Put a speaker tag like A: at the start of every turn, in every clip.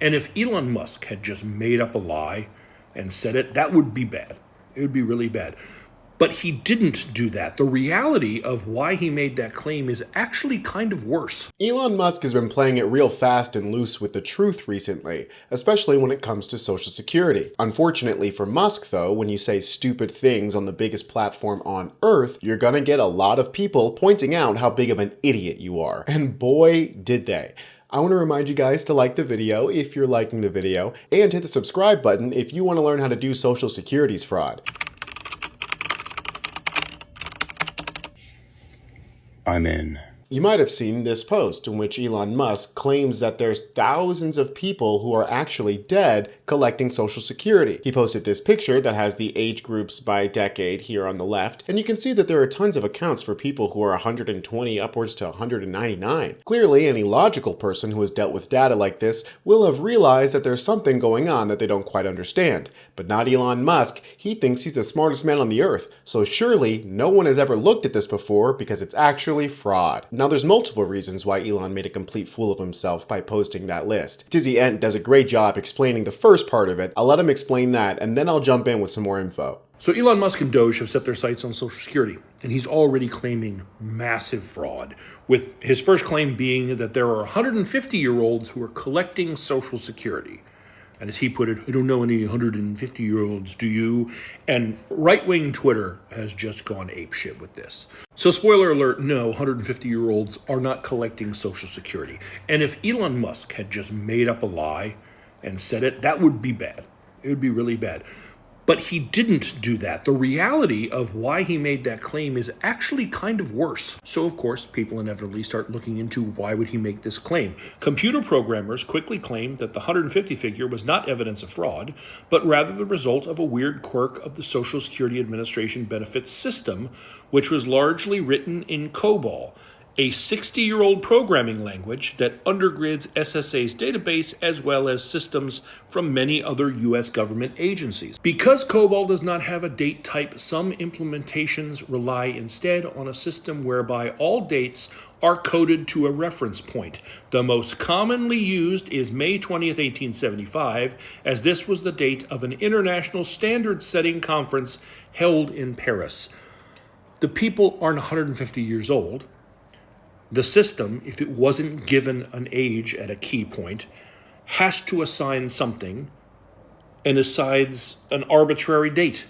A: And if Elon Musk had just made up a lie and said it, that would be bad. It would be really bad. But he didn't do that. The reality of why he made that claim is actually kind of worse.
B: Elon Musk has been playing it real fast and loose with the truth recently, especially when it comes to Social Security. Unfortunately for Musk, though, when you say stupid things on the biggest platform on Earth, you're gonna get a lot of people pointing out how big of an idiot you are. And boy, did they. I want to remind you guys to like the video if you're liking the video, and hit the subscribe button if you want to learn how to do Social Security's fraud.
C: I'm in.
B: You might have seen this post in which Elon Musk claims that there's thousands of people who are actually dead collecting Social Security. He posted this picture that has the age groups by decade here on the left, and you can see that there are tons of accounts for people who are 120 upwards to 199. Clearly, any logical person who has dealt with data like this will have realized that there's something going on that they don't quite understand. But not Elon Musk. He thinks he's the smartest man on the earth, so surely no one has ever looked at this before because it's actually fraud. Now, there's multiple reasons why Elon made a complete fool of himself by posting that list. Dizzy Ent does a great job explaining the first part of it. I'll let him explain that, and then I'll jump in with some more info.
A: So Elon Musk and Doge have set their sights on Social Security, and he's already claiming massive fraud, with his first claim being that there are 150-year-olds who are collecting Social Security. And as he put it, I don't know any 150-year-olds, do you? And right-wing Twitter has just gone apeshit with this. So spoiler alert, no, 150-year-olds are not collecting Social Security. And if Elon Musk had just made up a lie and said it, that would be bad. It would be really bad. But he didn't do that. The reality of why he made that claim is actually kind of worse. So, of course, people inevitably start looking into why would he make this claim. Computer programmers quickly claimed that the 150 figure was not evidence of fraud, but rather the result of a weird quirk of the Social Security Administration benefits system, which was largely written in COBOL, a 60-year-old programming language that undergirds SSA's database as well as systems from many other U.S. government agencies. Because COBOL does not have a date type, some implementations rely instead on a system whereby all dates are coded to a reference point. The most commonly used is May 20th, 1875, as this was the date of an international standard-setting conference held in Paris. The people aren't 150 years old. The system, if it wasn't given an age at a key point, has to assign something and assigns an arbitrary date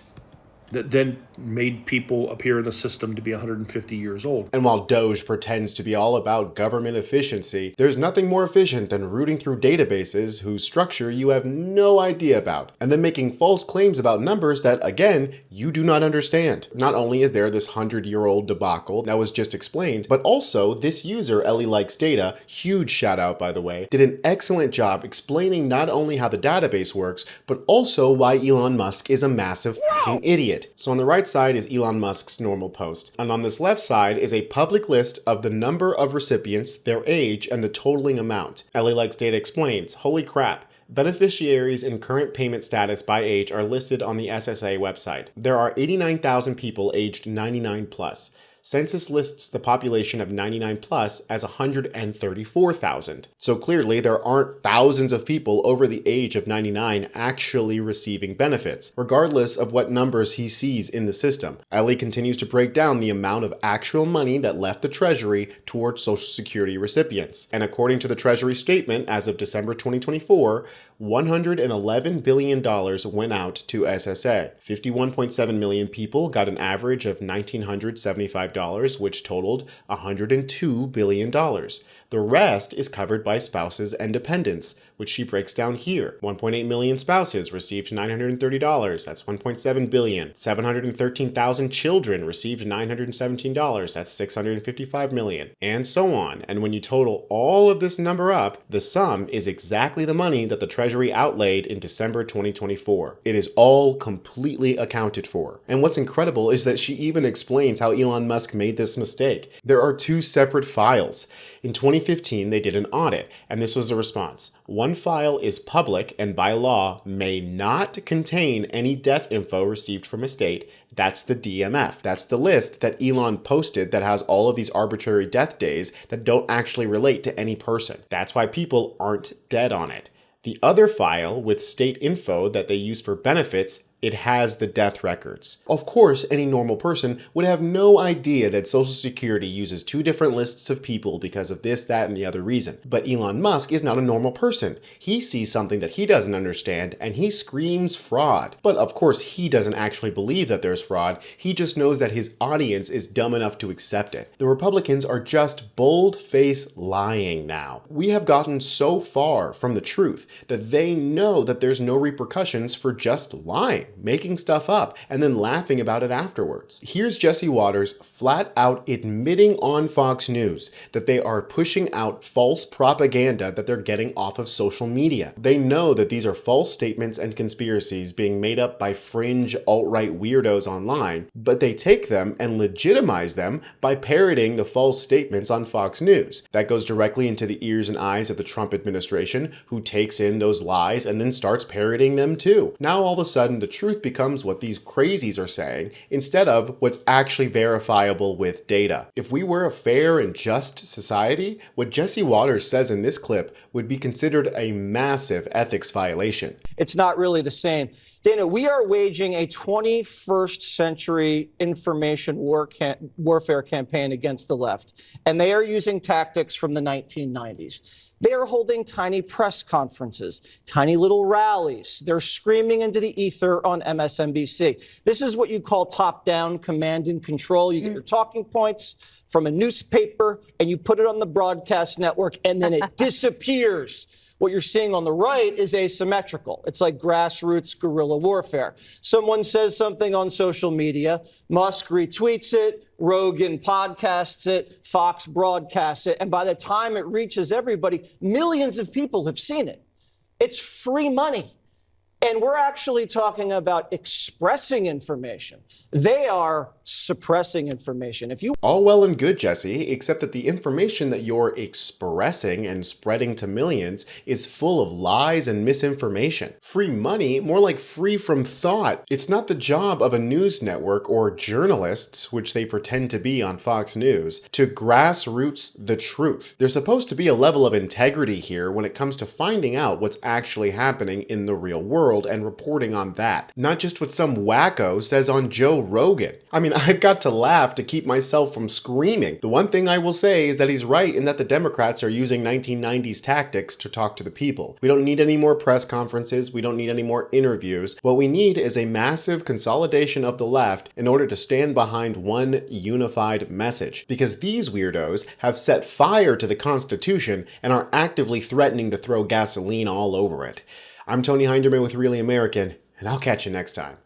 A: that then made people appear in the system to be 150 years old.
B: And while Doge pretends to be all about government efficiency, there's nothing more efficient than rooting through databases whose structure you have no idea about, and then making false claims about numbers that, again, you do not understand. Not only is there this 100-year-old debacle that was just explained, but also this user, Ellie Likes Data, huge shout out by the way, did an excellent job explaining not only how the database works, but also why Elon Musk is a massive fucking idiot. So on the right side is Elon Musk's normal post, and on this left side is a public list of the number of recipients, their age, and the totaling amount. Ellie Likes Data explains, holy crap, beneficiaries in current payment status by age are listed on the SSA website. There are 89,000 people aged 99 plus. Census lists the population of 99 plus as 134,000. So clearly there aren't thousands of people over the age of 99 actually receiving benefits, regardless of what numbers he sees in the system. Ellie continues to break down the amount of actual money that left the Treasury towards Social Security recipients. And according to the Treasury statement, as of December 2024, $111 billion went out to SSA. 51.7 million people got an average of $1,975, which totaled $102 billion. The rest is covered by spouses and dependents, which she breaks down here. 1.8 million spouses received $930, that's $1.7 billion. 713,000 children received $917, that's $655 million, and so on. And when you total all of this number up, the sum is exactly the money that the Treasury outlaid in December 2024. It is all completely accounted for. And what's incredible is that she even explains how Elon Musk made this mistake. There are two separate files. In 2015, they did an audit, and this was the response. One file is public and by law may not contain any death info received from a state. That's the DMF. That's the list that Elon posted that has all of these arbitrary death days that don't actually relate to any person. That's why people aren't dead on it. The other file with state info that they use for benefits, it has the death records. Of course, any normal person would have no idea that Social Security uses two different lists of people because of this, that, and the other reason. But Elon Musk is not a normal person. He sees something that he doesn't understand and he screams fraud. But of course, he doesn't actually believe that there's fraud. He just knows that his audience is dumb enough to accept it. The Republicans are just bold-faced lying now. We have gotten so far from the truth that they know that there's no repercussions for just lying, making stuff up, and then laughing about it afterwards. Here's Jesse Watters flat out admitting on Fox News that they are pushing out false propaganda that they're getting off of social media. They know that these are false statements and conspiracies being made up by fringe alt-right weirdos online, but they take them and legitimize them by parroting the false statements on Fox News. That goes directly into the ears and eyes of the Trump administration, who takes in those lies and then starts parroting them too. Now all of a sudden the truth becomes what these crazies are saying instead of what's actually verifiable with data. If we were a fair and just society, what Jesse Watters says in this clip would be considered a massive ethics violation.
C: It's not really the same. Dana, we are waging a 21st century information warfare campaign against the left, and they are using tactics from the 1990s. They are holding tiny press conferences, tiny little rallies. They're screaming into the ether on MSNBC. This is what you call top-down command and control. You get your talking points from a newspaper, and you put it on the broadcast network, and then it disappears. What you're seeing on the right is asymmetrical. It's like grassroots guerrilla warfare. Someone says something on social media, Musk retweets it, Rogan podcasts it, Fox broadcasts it, and by the time it reaches everybody, millions of people have seen it. It's free money. And we're actually talking about expressing information. They are suppressing information.
B: All well and good, Jesse, except that the information that you're expressing and spreading to millions is full of lies and misinformation. Free money, more like free from thought. It's not the job of a news network or journalists, which they pretend to be on Fox News, to grassroots the truth. There's supposed to be a level of integrity here when it comes to finding out what's actually happening in the real world and reporting on that, not just what some wacko says on Joe Rogan. I mean, I've got to laugh to keep myself from screaming. The one thing I will say is that he's right in that the Democrats are using 1990s tactics to talk to the people. We don't need any more press conferences. We don't need any more interviews. What we need is a massive consolidation of the left in order to stand behind one unified message. Because these weirdos have set fire to the Constitution and are actively threatening to throw gasoline all over it. I'm Tony Hinderman with Really American, and I'll catch you next time.